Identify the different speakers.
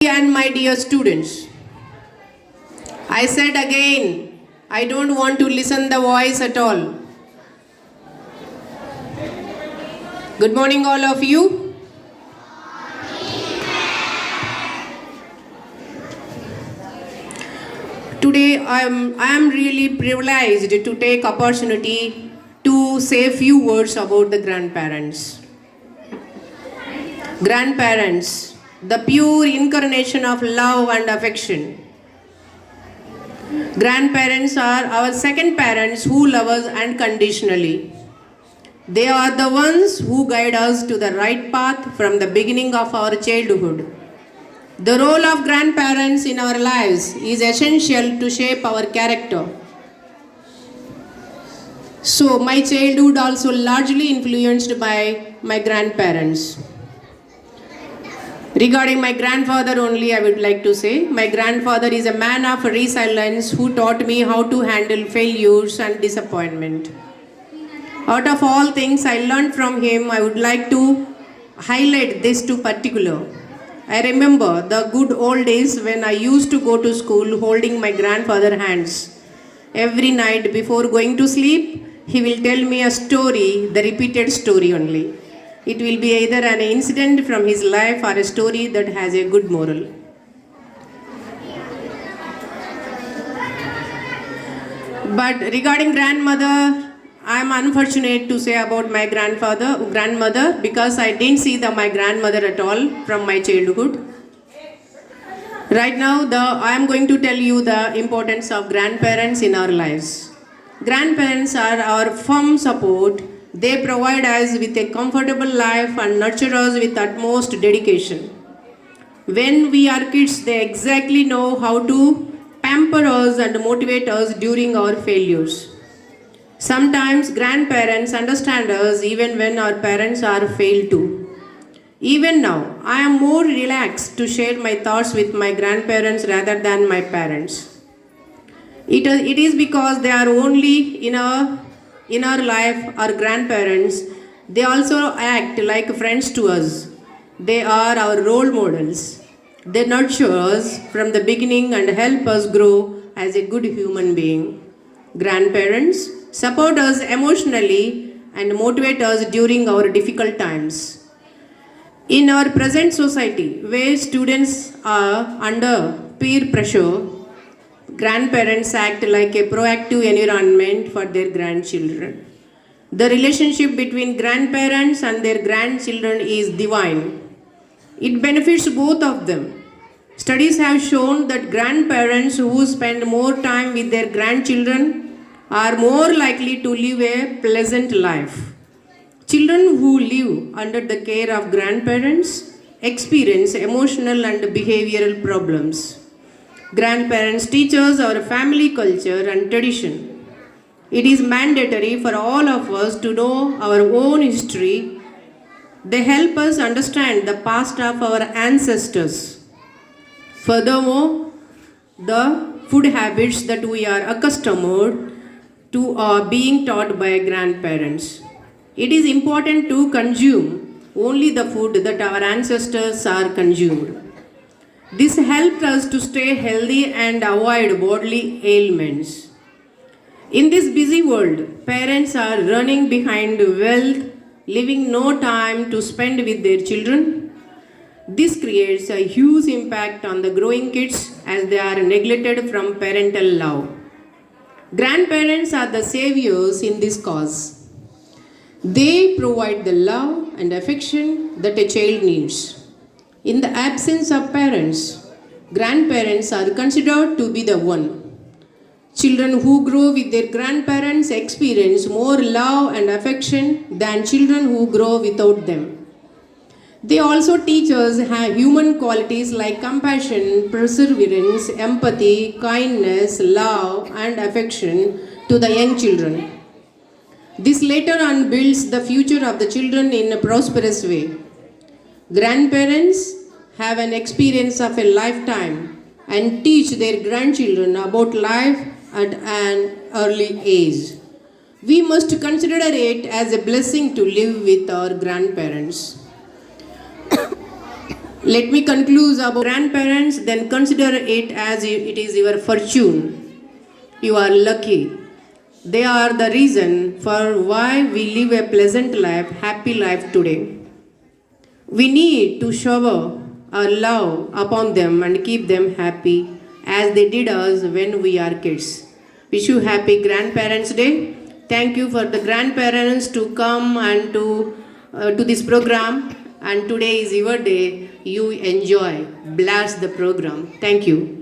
Speaker 1: And my dear students, I said again, I don't want to listen the voice at all. Good morning all of you. Today I am really privileged to take opportunity to say a few words about the grandparents. Grandparents, the pure incarnation of love and affection. Grandparents are our second parents who love us unconditionally. They are the ones who guide us to the right path from the beginning of our childhood. The role of grandparents in our lives is essential to shape our character. So, my childhood also largely influenced by my grandparents. Regarding my grandfather only, I would like to say, my grandfather is a man of resilience who taught me how to handle failures and disappointment. Out of all things I learned from him, I would like to highlight this to particular. I remember the good old days when I used to go to school holding my grandfather's hands. Every night before going to sleep, he will tell me a story, the repeated story only. It will be either an incident from his life or a story that has a good moral. But regarding grandmother, I am unfortunate to say about my grandmother, because I didn't see my grandmother at all from my childhood. Right now, I am going to tell you the importance of grandparents in our lives. Grandparents are our firm support. They provide us with a comfortable life and nurture us with utmost dedication. When we are kids, they exactly know how to pamper us and motivate us during our failures. Sometimes grandparents understand us even when our parents are failed to. Even now, I am more relaxed to share my thoughts with my grandparents rather than my parents. It is because they are only in our life, our grandparents. They also act like friends to us. They are our role models. They nurture us from the beginning and help us grow as a good human being. Grandparents support us emotionally and motivate us during our difficult times. In our present society, where students are under peer pressure, grandparents act like a proactive environment for their grandchildren. The relationship between grandparents and their grandchildren is divine. It benefits both of them. Studies have shown that grandparents who spend more time with their grandchildren are more likely to live a pleasant life. Children who live under the care of grandparents experience emotional and behavioral problems. Grandparents teach us our family culture and tradition. It is mandatory for all of us to know our own history. They help us understand the past of our ancestors. Furthermore, the food habits that we are accustomed to are being taught by grandparents. It is important to consume only the food that our ancestors are consumed. This helped us to stay healthy and avoid bodily ailments. In this busy world, parents are running behind wealth, leaving no time to spend with their children. This creates a huge impact on the growing kids as they are neglected from parental love. Grandparents are the saviors in this cause. They provide the love and affection that a child needs. In the absence of parents, grandparents are considered to be the one. Children who grow with their grandparents experience more love and affection than children who grow without them. They also teach us human qualities like compassion, perseverance, empathy, kindness, love, and affection to the young children. This later on builds the future of the children in a prosperous way. Grandparents have an experience of a lifetime and teach their grandchildren about life at an early age. We must consider it as a blessing to live with our grandparents. Let me conclude about grandparents, then consider it as it is your fortune. You are lucky. They are the reason for why we live a pleasant life, happy life today. We need to shower our love upon them and keep them happy as they did us when we are kids. Wish you happy Grandparents' Day. Thank you for the grandparents to come and to this program. And today is your day. You enjoy, blast the program. Thank you.